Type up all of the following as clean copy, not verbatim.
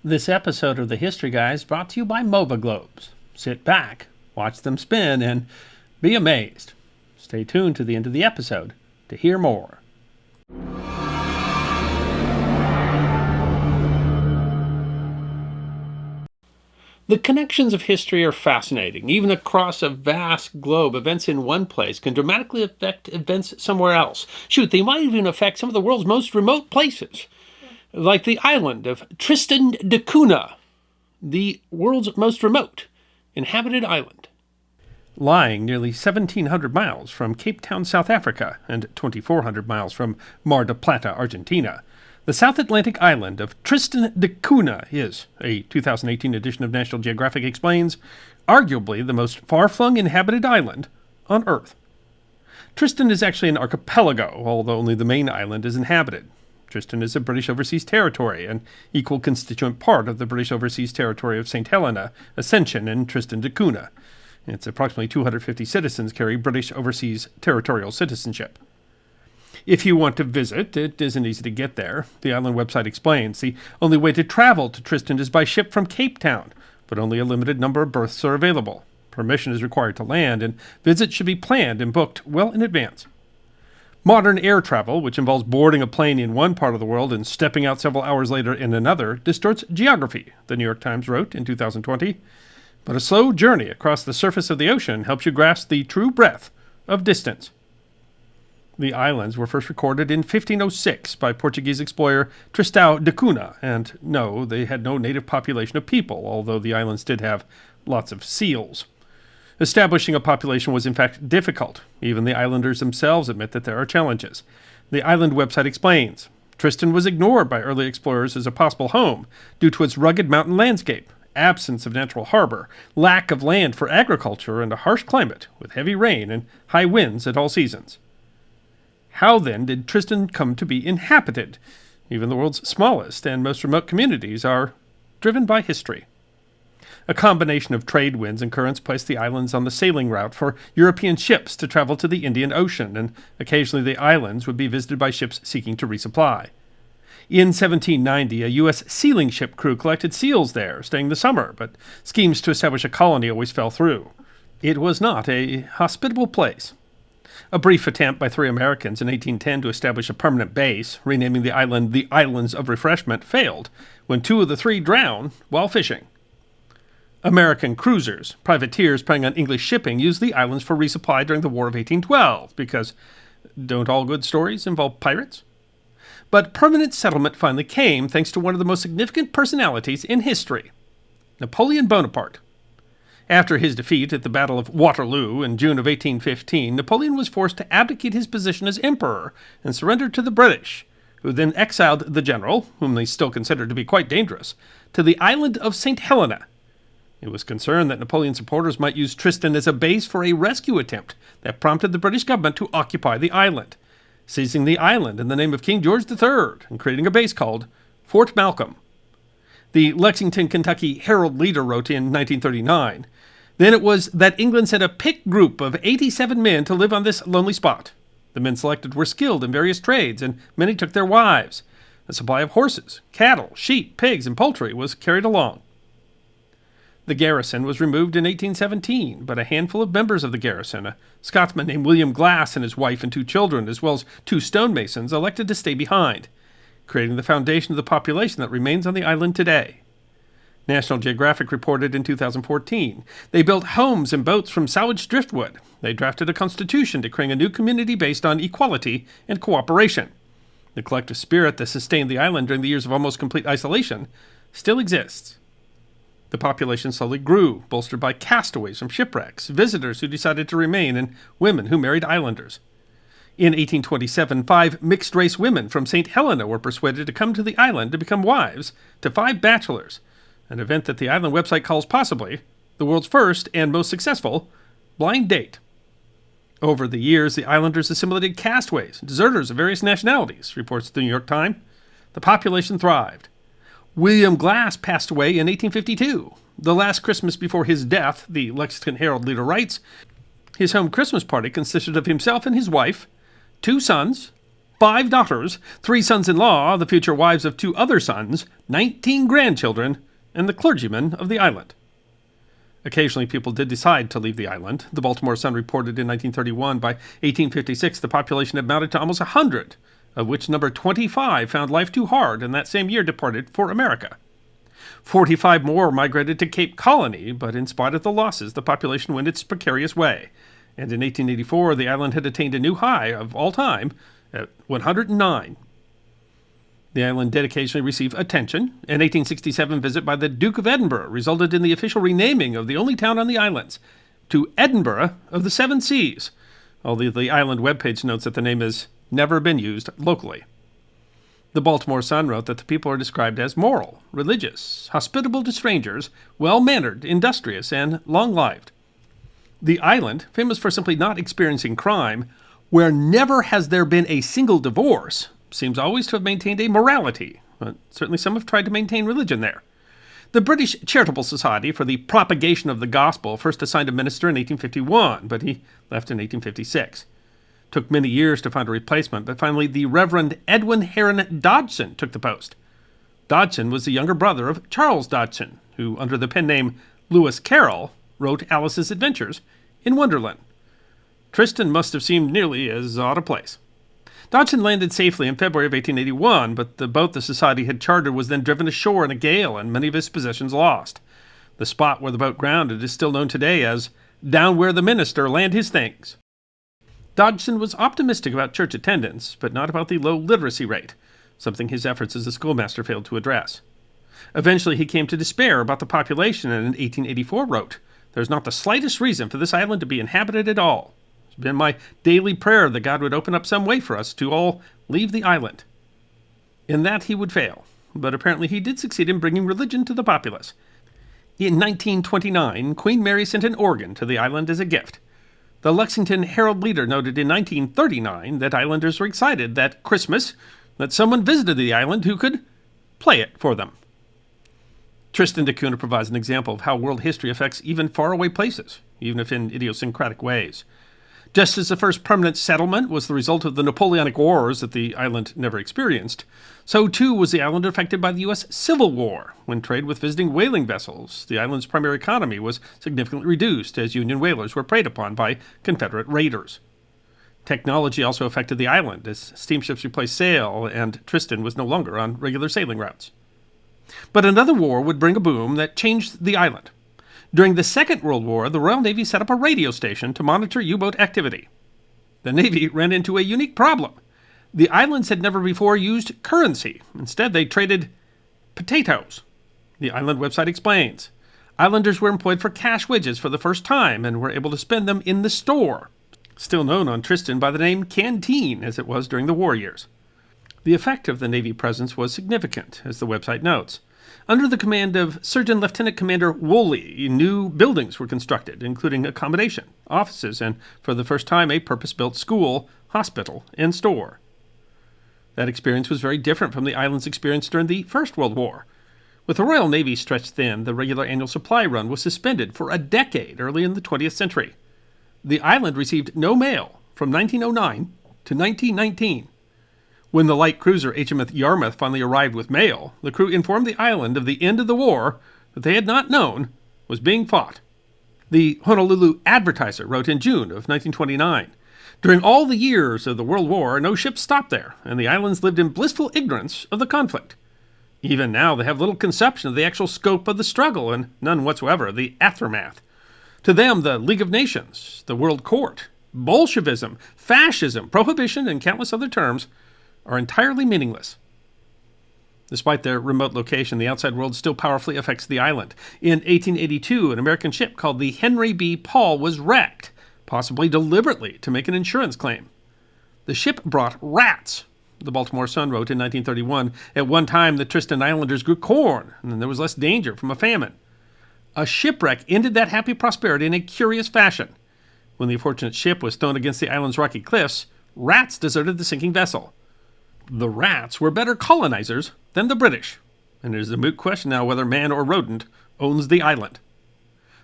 This episode of the History Guy is brought to you by MOVA Globes. Sit back, watch them spin, and be amazed. Stay tuned to the end of the episode to hear more. The connections of history are fascinating. Even across a vast globe, events in one place can dramatically affect events somewhere else. Shoot, they might even affect some of the world's most remote places. Like the island of Tristan de Cuhna, the world's most remote inhabited island. Lying nearly 1,700 miles from Cape Town, South Africa, and 2,400 miles from Mar del Plata, Argentina, the South Atlantic island of Tristan de Cuhna is, a 2018 edition of National Geographic explains, arguably the most far-flung inhabited island on Earth. Tristan is actually an archipelago, although only the main island is inhabited. Tristan is a British Overseas Territory, an equal constituent part of the British Overseas Territory of St. Helena, Ascension, and Tristan da Cunha. Its approximately 250 citizens carry British Overseas Territorial citizenship. If you want to visit, it isn't easy to get there. The island website explains the only way to travel to Tristan is by ship from Cape Town, but only a limited number of berths are available. Permission is required to land, and visits should be planned and booked well in advance. Modern air travel, which involves boarding a plane in one part of the world and stepping out several hours later in another, distorts geography, the New York Times wrote in 2020. But a slow journey across the surface of the ocean helps you grasp the true breadth of distance. The islands were first recorded in 1506 by Portuguese explorer Tristan de Cuhna, and no, they had no native population of people, although the islands did have lots of seals. Establishing a population was in fact difficult. Even the islanders themselves admit that there are challenges. The island website explains, Tristan was ignored by early explorers as a possible home due to its rugged mountain landscape, absence of natural harbor, lack of land for agriculture, and a harsh climate with heavy rain and high winds at all seasons. How then did Tristan come to be inhabited? Even the world's smallest and most remote communities are driven by history. A combination of trade winds and currents placed the islands on the sailing route for European ships to travel to the Indian Ocean, and occasionally the islands would be visited by ships seeking to resupply. In 1790, a U.S. sealing ship crew collected seals there, staying the summer, but schemes to establish a colony always fell through. It was not a hospitable place. A brief attempt by 3 Americans in 1810 to establish a permanent base, renaming the island the Islands of Refreshment, failed when 2 of the 3 drowned while fishing. American cruisers, privateers preying on English shipping, used the islands for resupply during the War of 1812, because don't all good stories involve pirates? But permanent settlement finally came thanks to one of the most significant personalities in history, Napoleon Bonaparte. After his defeat at the Battle of Waterloo in June of 1815, Napoleon was forced to abdicate his position as emperor and surrender to the British, who then exiled the general, whom they still considered to be quite dangerous, to the island of St. Helena. It was concerned that Napoleon's supporters might use Tristan as a base for a rescue attempt that prompted the British government to occupy the island, seizing the island in the name of King George III and creating a base called Fort Malcolm. The Lexington, Kentucky Herald Leader wrote in 1939, "Then it was that England sent a picked group of 87 men to live on this lonely spot. The men selected were skilled in various trades, and many took their wives. A supply of horses, cattle, sheep, pigs, and poultry was carried along." The garrison was removed in 1817, but a handful of members of the garrison, a Scotsman named William Glass and his wife and 2 children, as well as 2 stonemasons, elected to stay behind, creating the foundation of the population that remains on the island today. National Geographic reported in 2014, they built homes and boats from salvaged driftwood. They drafted a constitution declaring a new community based on equality and cooperation. The collective spirit that sustained the island during the years of almost complete isolation still exists. The population slowly grew, bolstered by castaways from shipwrecks, visitors who decided to remain, and women who married islanders. In 1827, 5 mixed-race women from St. Helena were persuaded to come to the island to become wives to 5 bachelors, an event that the island website calls possibly the world's first and most successful blind date. Over the years, the islanders assimilated castaways, deserters of various nationalities, reports the New York Times. The population thrived. William Glass passed away in 1852. The last Christmas before his death, the Lexington Herald Leader writes, his home Christmas party consisted of himself and his wife, 2 sons, 5 daughters, 3 sons-in-law, the future wives of 2 other sons, 19 grandchildren, and the clergyman of the island. Occasionally, people did decide to leave the island. The Baltimore Sun reported in 1931, by 1856, the population had mounted to almost 100, of which number 25 found life too hard and that same year departed for America. 45 more migrated to Cape Colony, but in spite of the losses, the population went its precarious way. And in 1884, the island had attained a new high of all time at 109. The island did occasionally receive attention. An 1867 visit by the Duke of Edinburgh resulted in the official renaming of the only town on the islands to Edinburgh of the Seven Seas, although the island webpage notes that the name has never been used locally. The Baltimore Sun wrote that the people are described as moral, religious, hospitable to strangers, well-mannered, industrious, and long-lived. The island, famous for simply not experiencing crime, where never has there been a single divorce, seems always to have maintained a morality, but certainly some have tried to maintain religion there. The British Charitable Society for the Propagation of the Gospel first assigned a minister in 1851, but he left in 1856. Took many years to find a replacement, but finally the Reverend Edwin Heron Dodgson took the post. Dodgson was the younger brother of Charles Dodgson, who, under the pen name Lewis Carroll, wrote Alice's Adventures in Wonderland. Tristan must have seemed nearly as odd a place. Dodgson landed safely in February of 1881, but the boat the society had chartered was then driven ashore in a gale and many of his possessions lost. The spot where the boat grounded is still known today as "Down where the minister land his things." Dodgson was optimistic about church attendance, but not about the low literacy rate, something his efforts as a schoolmaster failed to address. Eventually he came to despair about the population and in 1884 wrote, "There's not the slightest reason for this island to be inhabited at all. It's been my daily prayer that God would open up some way for us to all leave the island." In that he would fail, but apparently he did succeed in bringing religion to the populace. In 1929, Queen Mary sent an organ to the island as a gift. The Lexington Herald-Leader noted in 1939 that islanders were excited that Christmas, that someone visited the island who could play it for them. Tristan de Cuhna provides an example of how world history affects even faraway places, even if in idiosyncratic ways. Just as the first permanent settlement was the result of the Napoleonic Wars that the island never experienced, so too was the island affected by the U.S. Civil War, when trade with visiting whaling vessels, the island's primary economy, was significantly reduced as Union whalers were preyed upon by Confederate raiders. Technology also affected the island as steamships replaced sail and Tristan was no longer on regular sailing routes. But another war would bring a boom that changed the island. During the Second World War, the Royal Navy set up a radio station to monitor U-boat activity. The Navy ran into a unique problem. The islands had never before used currency. Instead, they traded potatoes. The island website explains. Islanders were employed for cash wages for the first time and were able to spend them in the store, still known on Tristan by the name Canteen, as it was during the war years. The effect of the Navy presence was significant, as the website notes. Under the command of Surgeon Lieutenant Commander Woolley, new buildings were constructed, including accommodation, offices, and, for the first time, a purpose-built school, hospital, and store. That experience was very different from the island's experience during the First World War. With the Royal Navy stretched thin, the regular annual supply run was suspended for a decade early in the 20th century. The island received no mail from 1909 to 1919. When the light cruiser HMS Yarmouth finally arrived with mail, the crew informed the island of the end of the war that they had not known was being fought. The Honolulu Advertiser wrote in June of 1929, "During all the years of the World War, no ships stopped there, and the islands lived in blissful ignorance of the conflict. Even now they have little conception of the actual scope of the struggle, and none whatsoever of the aftermath. To them, the League of Nations, the World Court, Bolshevism, fascism, prohibition, and countless other terms are entirely meaningless." Despite their remote location, the outside world still powerfully affects the island. In 1882, an American ship called the Henry B. Paul was wrecked, possibly deliberately to make an insurance claim. The ship brought rats. The Baltimore Sun wrote in 1931, "At one time the Tristan Islanders grew corn, and there was less danger from a famine. A shipwreck ended that happy prosperity in a curious fashion. When the unfortunate ship was thrown against the island's rocky cliffs, rats deserted the sinking vessel. The rats were better colonizers than the British, and it is a moot question now whether man or rodent owns the island."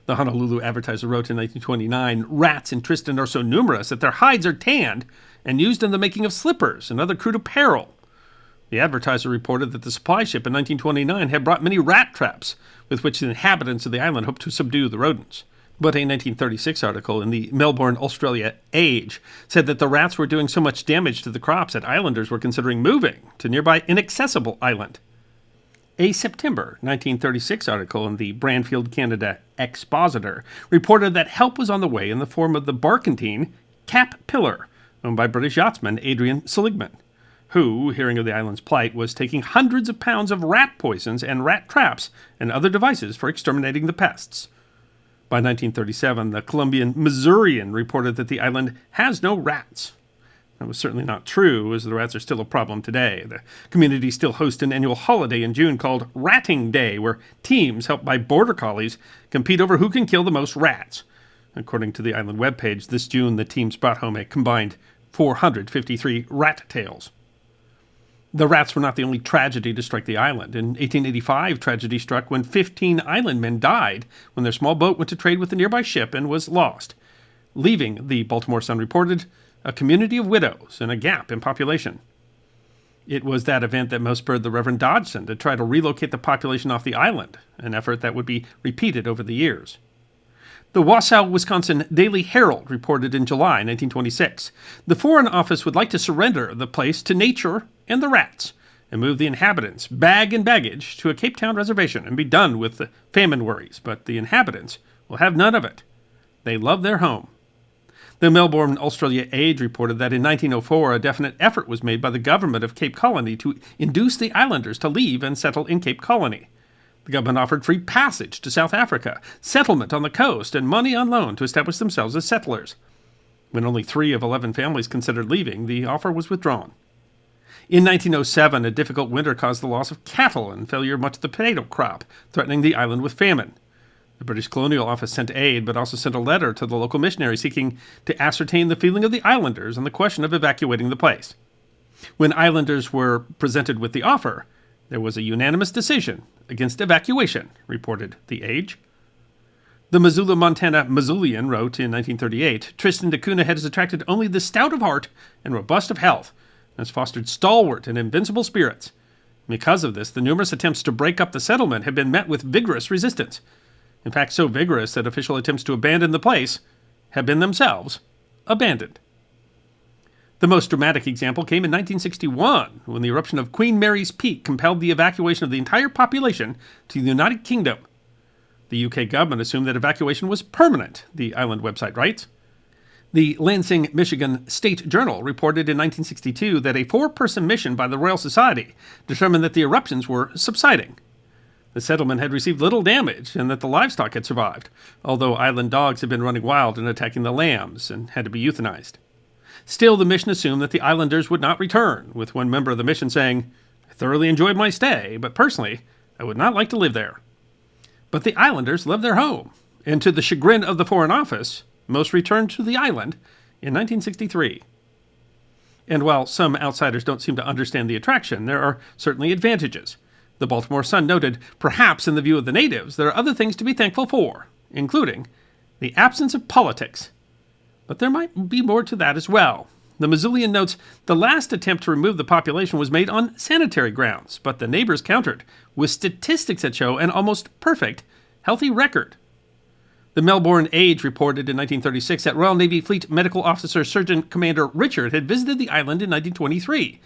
The Honolulu Advertiser wrote in 1929, "Rats in Tristan are so numerous that their hides are tanned and used in the making of slippers and other crude apparel. The advertiser reported that the supply ship in 1929 had brought many rat traps with which the inhabitants of the island hoped to subdue the rodents. But a 1936 article in the Melbourne, Australia Age said that the rats were doing so much damage to the crops that islanders were considering moving to nearby Inaccessible Island. A September 1936 article in the Brandfield, Canada Expositor reported that help was on the way in the form of the barkentine Cap Pillar, owned by British yachtsman Adrian Seligman, who, hearing of the island's plight, was taking hundreds of pounds of rat poisons and rat traps and other devices for exterminating the pests. By 1937, the Columbian Missourian reported that the island has no rats. That was certainly not true, as the rats are still a problem today. The community still hosts an annual holiday in June called Ratting Day, where teams, helped by border collies, compete over who can kill the most rats. According to the island webpage, this June the teams brought home a combined 453 rat tails. The rats were not the only tragedy to strike the island. In 1885, tragedy struck when 15 island men died when their small boat went to trade with a nearby ship and was lost, leaving, the Baltimore Sun reported, a community of widows and a gap in population. It was that event that most spurred the Reverend Dodgson to try to relocate the population off the island, an effort that would be repeated over the years. The Wausau, Wisconsin Daily Herald reported in July 1926, the Foreign Office would like to surrender the place to nature and the rats, and move the inhabitants, bag and baggage, to a Cape Town reservation and be done with the famine worries, but the inhabitants will have none of it. They love their home. The Melbourne, Australia Age reported that in 1904 a definite effort was made by the government of Cape Colony to induce the islanders to leave and settle in Cape Colony. The government offered free passage to South Africa, settlement on the coast, and money on loan to establish themselves as settlers. When only 3 of 11 families considered leaving, the offer was withdrawn. In 1907, a difficult winter caused the loss of cattle and failure of much of the potato crop, threatening the island with famine. The British Colonial Office sent aid, but also sent a letter to the local missionary seeking to ascertain the feeling of the islanders on the question of evacuating the place. When islanders were presented with the offer, there was a unanimous decision against evacuation, reported The Age. The Missoula, Montana Missoulian wrote in 1938, Tristan de Cuhna has attracted only the stout of heart and robust of health, and has fostered stalwart and invincible spirits. Because of this, the numerous attempts to break up the settlement have been met with vigorous resistance. In fact, so vigorous that official attempts to abandon the place have been themselves abandoned. The most dramatic example came in 1961, when the eruption of Queen Mary's Peak compelled the evacuation of the entire population to the United Kingdom. The UK government assumed that evacuation was permanent, the island website writes. The Lansing, Michigan State Journal reported in 1962 that a 4-person mission by the Royal Society determined that the eruptions were subsiding. The settlement had received little damage and that the livestock had survived, although island dogs had been running wild and attacking the lambs and had to be euthanized. Still, the mission assumed that the islanders would not return, with one member of the mission saying, I thoroughly enjoyed my stay, but personally, I would not like to live there. But the islanders loved their home, and to the chagrin of the Foreign Office, most returned to the island in 1963. And while some outsiders don't seem to understand the attraction, there are certainly advantages. The Baltimore Sun noted, perhaps in the view of the natives, there are other things to be thankful for, including the absence of politics. But there might be more to that as well. The Missoulian notes, the last attempt to remove the population was made on sanitary grounds, but the neighbors countered, with statistics that show an almost perfect, healthy record. The Melbourne Age reported in 1936 that Royal Navy Fleet Medical Officer Surgeon Commander Richard had visited the island in 1923.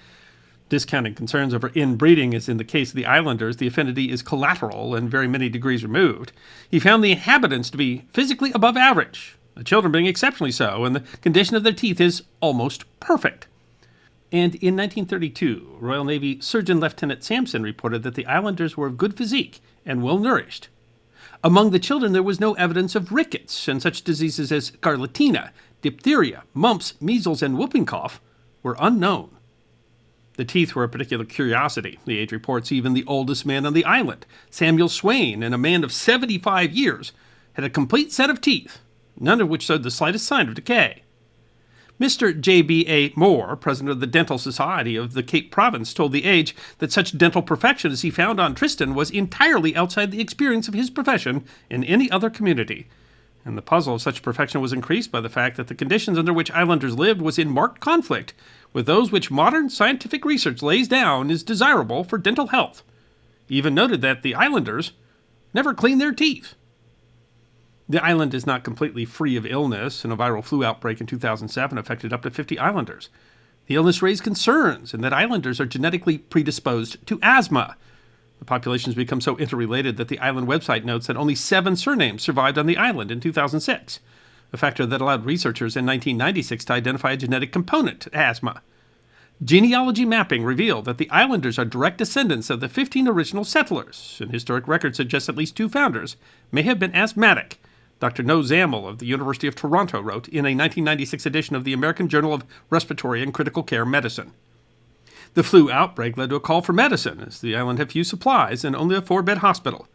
Discounting concerns over inbreeding, as in the case of the islanders, the affinity is collateral and very many degrees removed. He found the inhabitants to be physically above average, the children being exceptionally so, and the condition of their teeth is almost perfect. And in 1932, Royal Navy Surgeon Lieutenant Sampson reported that the islanders were of good physique and well-nourished. Among the children there was no evidence of rickets, and such diseases as scarlatina, diphtheria, mumps, measles, and whooping cough were unknown. The teeth were a particular curiosity. The Age reports even the oldest man on the island, Samuel Swain, and a man of 75 years, had a complete set of teeth, none of which showed the slightest sign of decay. Mr. J.B.A. Moore, president of the Dental Society of the Cape Province, told The Age that such dental perfection as he found on Tristan was entirely outside the experience of his profession in any other community. And the puzzle of such perfection was increased by the fact that the conditions under which islanders lived was in marked conflict with those which modern scientific research lays down is desirable for dental health. He even noted that the islanders never cleaned their teeth. The island is not completely free of illness, and a viral flu outbreak in 2007 affected up to 50 islanders. The illness raised concerns in that islanders are genetically predisposed to asthma. The population has become so interrelated that the island website notes that only 7 surnames survived on the island in 2006, a factor that allowed researchers in 1996 to identify a genetic component to asthma. Genealogy mapping revealed that the islanders are direct descendants of the 15 original settlers, and historic records suggest at least 2 founders may have been asthmatic. Dr. Noah Zamel of the University of Toronto wrote in a 1996 edition of the American Journal of Respiratory and Critical Care Medicine. The flu outbreak led to a call for medicine, as the island had few supplies and only a 4-bed hospital.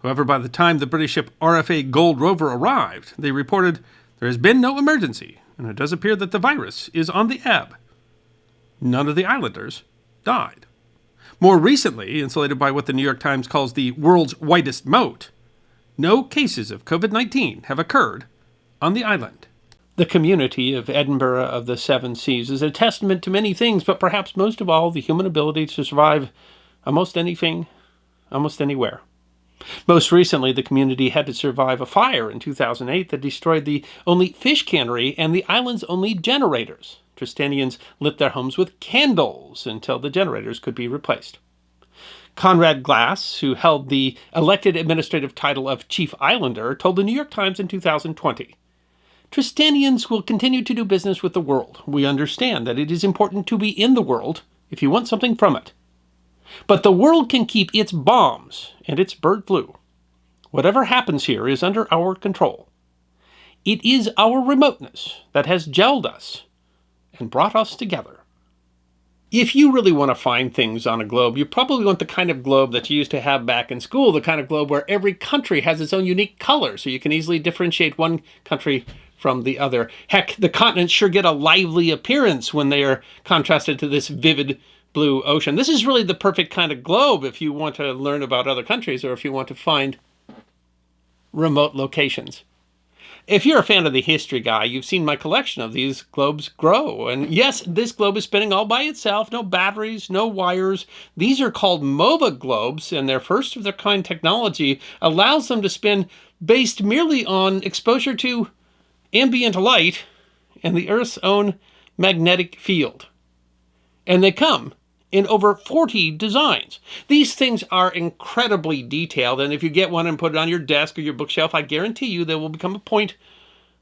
However, by the time the British ship RFA Gold Rover arrived, they reported there has been no emergency, and it does appear that the virus is on the ebb. None of the islanders died. More recently, insulated by what the New York Times calls the world's whitest moat, no cases of COVID-19 have occurred on the island. The community of Edinburgh of the Seven Seas is a testament to many things, but perhaps most of all, the human ability to survive almost anything, almost anywhere. Most recently, the community had to survive a fire in 2008 that destroyed the only fish cannery and the island's only generators. Tristanians lit their homes with candles until the generators could be replaced. Conrad Glass, who held the elected administrative title of Chief Islander, told the New York Times in 2020, "Tristanians will continue to do business with the world. We understand that it is important to be in the world if you want something from it. But the world can keep its bombs and its bird flu. Whatever happens here is under our control. It is our remoteness that has gelled us and brought us together." If you really want to find things on a globe, you probably want the kind of globe that you used to have back in school, the kind of globe where every country has its own unique color, so you can easily differentiate one country from the other. Heck, the continents sure get a lively appearance when they are contrasted to this vivid blue ocean. This is really the perfect kind of globe if you want to learn about other countries or if you want to find remote locations. If you're a fan of The History Guy, you've seen my collection of these globes grow. And yes, this globe is spinning all by itself, no batteries, no wires. These are called MOVA globes, and their first-of-their-kind technology allows them to spin based merely on exposure to ambient light and the Earth's own magnetic field. And they come in over 40 designs. These things are incredibly detailed, and if you get one and put it on your desk or your bookshelf, I guarantee you they will become a point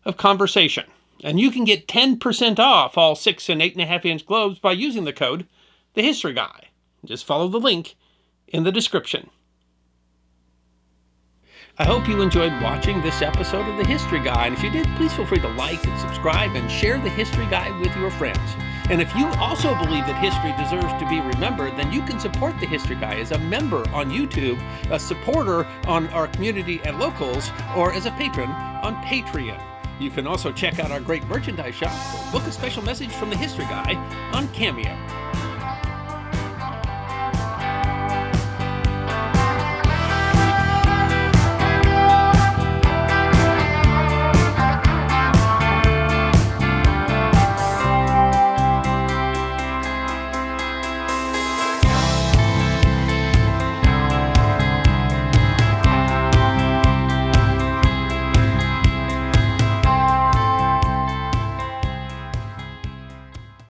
of conversation. And you can get 10% off all 6 and 8.5-inch globes by using the code TheHistoryGuy. Just follow the link in the description. I hope you enjoyed watching this episode of The History Guy, and if you did, please feel free to like and subscribe and share The History Guy with your friends. And if you also believe that history deserves to be remembered, then you can support The History Guy as a member on YouTube, a supporter on our community at Locals, or as a patron on Patreon. You can also check out our great merchandise shop or book a special message from The History Guy on Cameo.